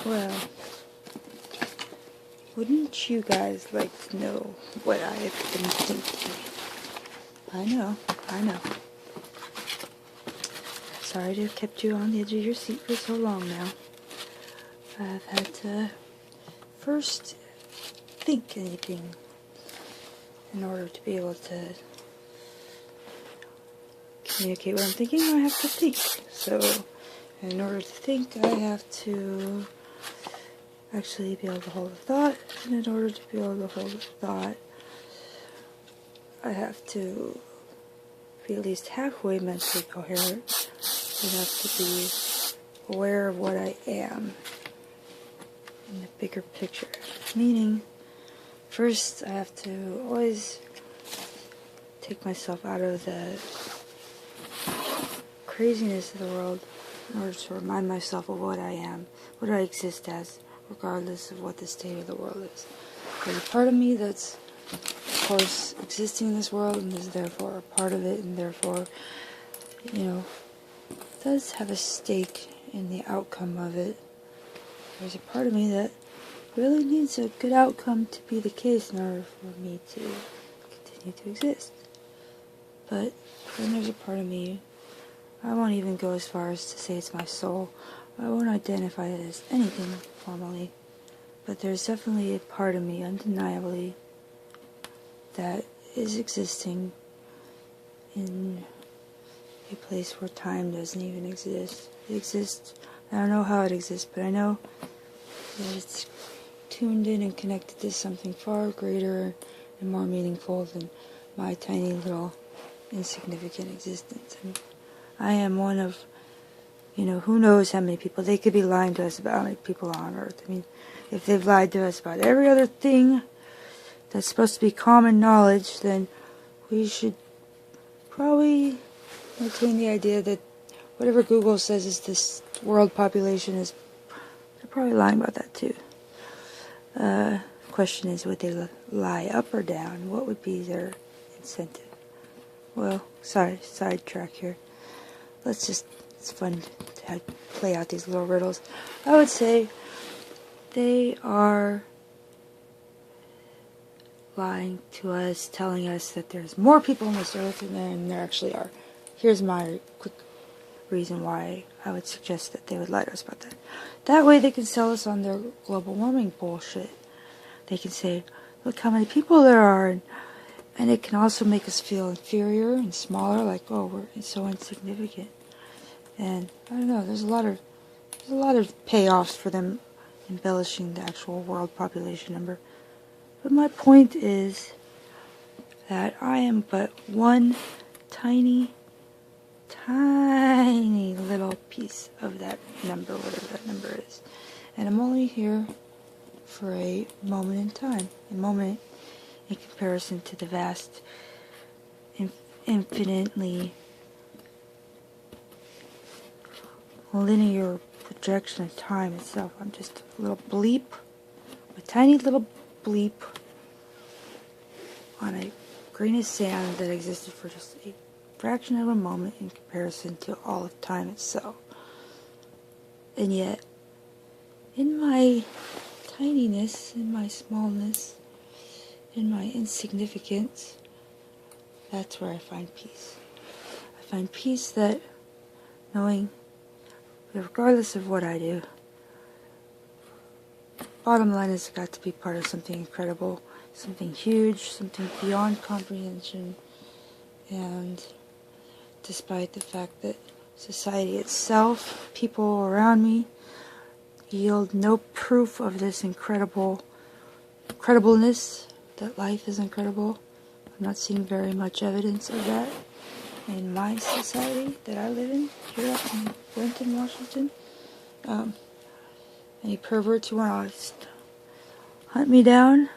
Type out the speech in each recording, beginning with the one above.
Well, wouldn't you guys like to know what I have been thinking? I know. Sorry to have kept you on the edge of your seat for so long now. I've had to first think anything in order to be able to communicate what I'm thinking. I have to think. So, in order to think, I have to actually be able to hold a thought. And in order to be able to hold a thought, I have to be at least halfway mentally coherent. I have to be aware of what I am in the bigger picture. Meaning, first I have to always take myself out of the craziness of the world in order to remind myself of what I am, what I exist as, regardless of what the state of the world is. There's a part of me that's, of course, existing in this world and is therefore a part of it, and therefore, does have a stake in the outcome of it. There's a part of me that really needs a good outcome to be the case in order for me to continue to exist. But then there's a part of me, I won't even go as far as to say it's my soul. I won't identify it as anything formally. But there's definitely a part of me, undeniably, that is existing in a place where time doesn't even exist. It exists. I don't know how it exists, but I know that it's tuned in and connected to something far greater and more meaningful than my tiny little insignificant existence. And I am one of, who knows how many people. They could be lying to us about how many people are on Earth. I mean, if they've lied to us about every other thing that's supposed to be common knowledge, then we should probably maintain the idea that whatever Google says is this world population is, they're probably lying about that too. Question is, would they lie up or down? What would be their incentive? Well, sorry, sidetrack here. It's fun to play out these little riddles. I would say they are lying to us, telling us that there's more people on this earth than there actually are. Here's my quick reason why I would suggest that they would lie to us about that. That way they can sell us on their global warming bullshit. They can say, look how many people there are, and it can also make us feel inferior and smaller, like, oh, we're so insignificant. And I don't know, there's a lot of payoffs for them embellishing the actual world population number. But my point is that I am but one tiny little piece of that number, whatever that number is. And I'm only here for a moment in time. A moment in comparison to the vast, infinitely linear projection of time itself. I'm just a little bleep, a tiny little bleep on a grain of sand that existed for just a fraction of a moment in comparison to all of time itself. And yet, in my tininess, in my smallness, in my insignificance, that's where I find peace. I find peace that knowing that regardless of what I do, bottom line is got to be part of something incredible, something huge, something beyond comprehension. And despite the fact that society itself, people around me, yield no proof of this incredibleness, that life is incredible. I'm not seeing very much evidence of that in my society that I live in, here up in Brenton, Washington. Any perverts who want to hunt me down,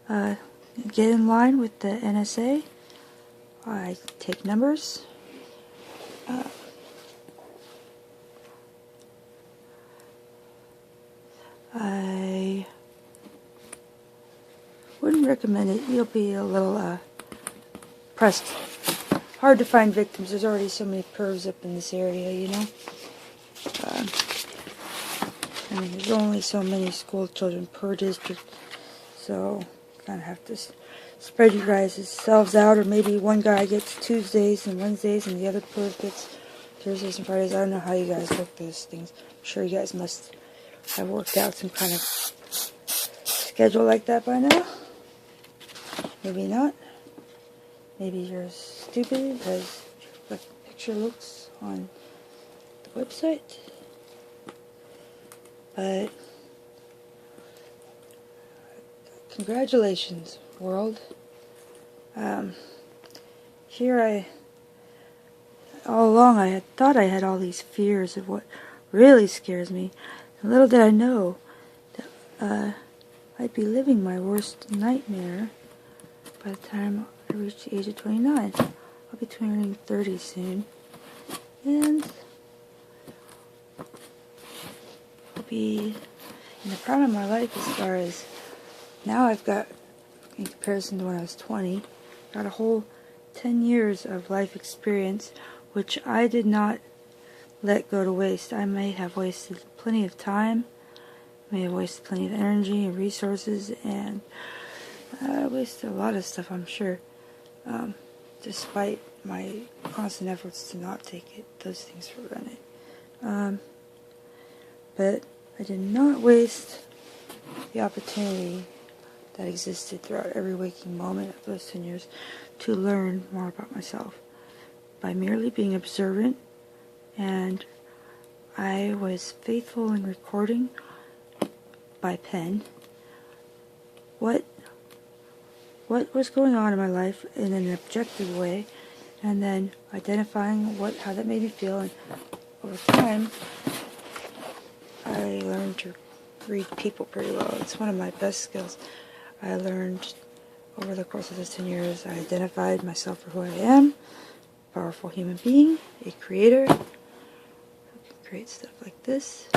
get in line with the NSA. I take numbers. I wouldn't recommend it. You'll be a little pressed. Hard to find victims. There's already so many pervs up in this area, I mean, there's only so many school children per district, so you kind of have to spread you guys' selves out, or maybe one guy gets Tuesdays and Wednesdays and the other person gets Thursdays and Fridays. I don't know how you guys work those things. I'm sure you guys must have worked out some kind of schedule like that by now. Maybe not. Maybe you're stupid as the picture looks on the website. But congratulations, world. All along I had thought I had all these fears of what really scares me. And little did I know that I'd be living my worst nightmare by the time I reach the age of 29. I'll be turning 30 soon. And I'll be in the prime of my life as far as now I've got, in comparison to when I was 20, got a whole 10 years of life experience, which I did not let go to waste. I may have wasted plenty of time, may have wasted plenty of energy and resources, and I wasted a lot of stuff, I'm sure, despite my constant efforts to not take those things for granted. But I did not waste the opportunity that existed throughout every waking moment of those 10 years to learn more about myself by merely being observant, and I was faithful in recording by pen what was going on in my life in an objective way, and then identifying how that made me feel. And over time I learned to read people pretty well. It's one of my best skills. I learned over the course of those 10 years. I identified myself for who I am, a powerful human being, a creator who can create stuff like this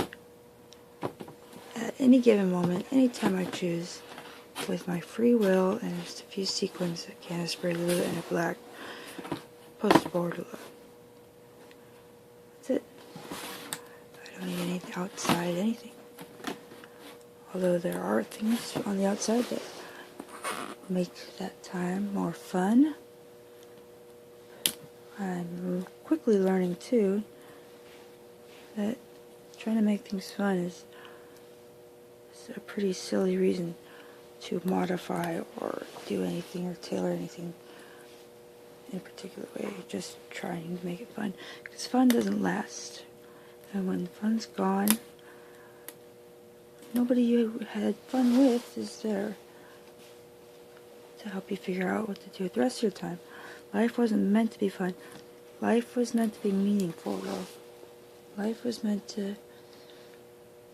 at any given moment, anytime I choose, with my free will and just a few sequins, a can of spray glue, and a black post-board glue. That's it. I don't need anything outside, anything. Although there are things on the outside that make that time more fun. I'm quickly learning too that trying to make things fun is a pretty silly reason to modify or do anything or tailor anything in a particular way. Just trying to make it fun, because fun doesn't last, and when fun's gone, nobody you had fun with is there to help you figure out what to do with the rest of your time. Life wasn't meant to be fun. Life was meant to be meaningful, though. Life was meant to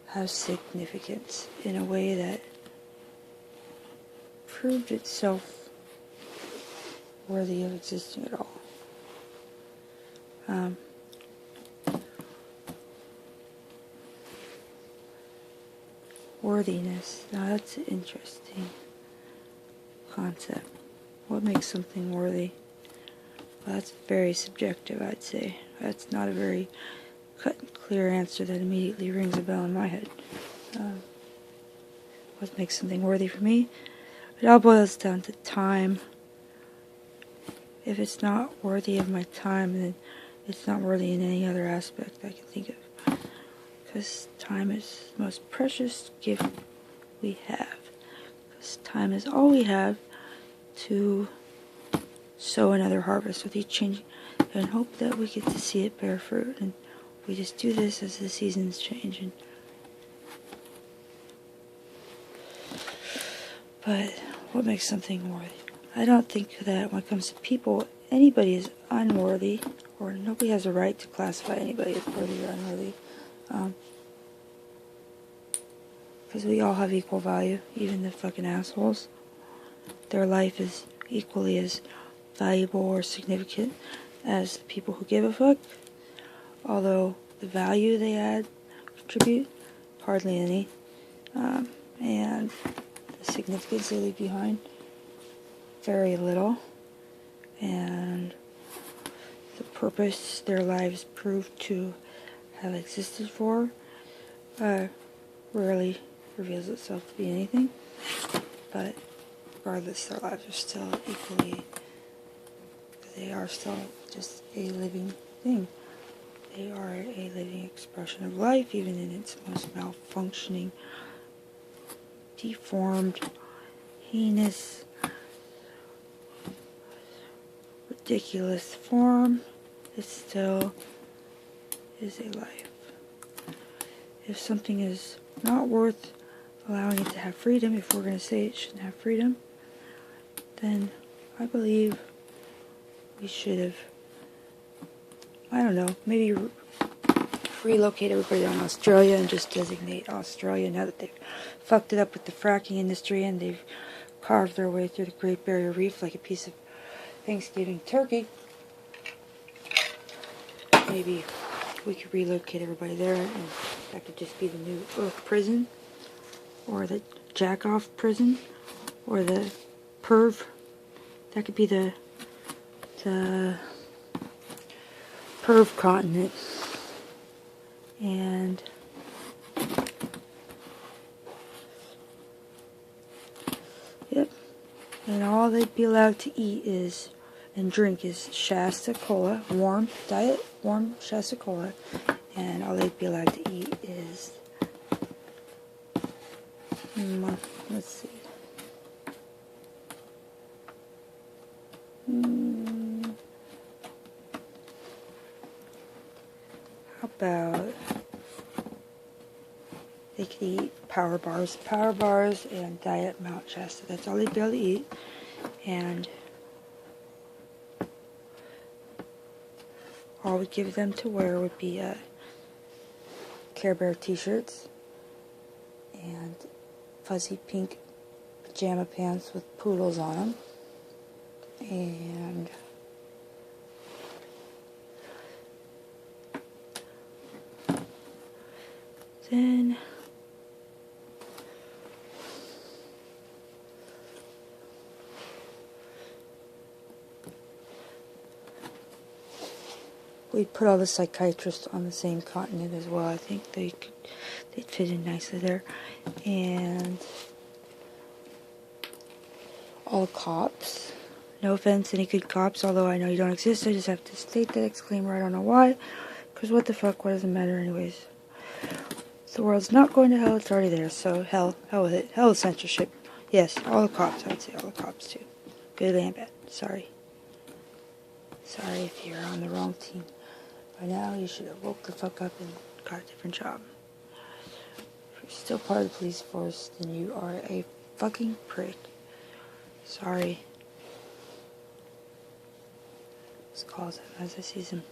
have significance in a way that proved itself worthy of existing at all. Worthiness. Now that's an interesting concept. What makes something worthy? Well, that's very subjective, I'd say. That's not a very cut and clear answer that immediately rings a bell in my head. What makes something worthy for me? It all boils down to time. If it's not worthy of my time, then it's not worthy in any other aspect I can think of. Because time is the most precious gift we have. Because time is all we have to sow another harvest with each change, and hope that we get to see it bear fruit. And we just do this as the seasons change. But what makes something worthy? I don't think that when it comes to people, anybody is unworthy, or nobody has a right to classify anybody as worthy or unworthy. Because we all have equal value, even the fucking assholes. Their life is equally as valuable or significant as the people who give a fuck. Although the value they contribute, hardly any. And the significance they leave behind, very little. And the purpose their lives prove to have existed for, rarely reveals itself to be anything, but regardless, their lives are still equally, they are still just a living thing. They are a living expression of life, even in its most malfunctioning, deformed, heinous, ridiculous form. It still is a life. If something is not worth allowing it to have freedom, if we're going to say it shouldn't have freedom, then I believe we should have, I don't know, maybe relocate everybody on Australia and just designate Australia now that they've fucked it up with the fracking industry and they've carved their way through the Great Barrier Reef like a piece of Thanksgiving turkey. Maybe we could relocate everybody there, and that could just be the new Earth prison, or the jack-off prison, or the perv. That could be the perv continent. And yep, and all they'd be allowed to eat is and drink is Shasta Cola, warm diet, warm Shasta Cola, and all they'd be allowed to eat is let's see. How about they could eat power bars and diet Mount Shasta. That's all they'd be able to eat. And all we'd give them to wear would be Care Bear t-shirts and fuzzy pink pajama pants with poodles on them. And then we'd put all the psychiatrists on the same continent as well. I think they'd fit in nicely there. And all cops. No offense, any good cops, although I know you don't exist. I just have to state that disclaimer. I don't know why. Because what the fuck, what does it matter anyways? The world's not going to hell, it's already there. So hell with it. Hell with censorship. Yes, all the cops. I would say all the cops too. Good and bad. Sorry. Sorry if you're on the wrong team. By now, you should have woke the fuck up and got a different job. If you're still part of the police force, then you are a fucking prick. Sorry. Let's call them as I see them.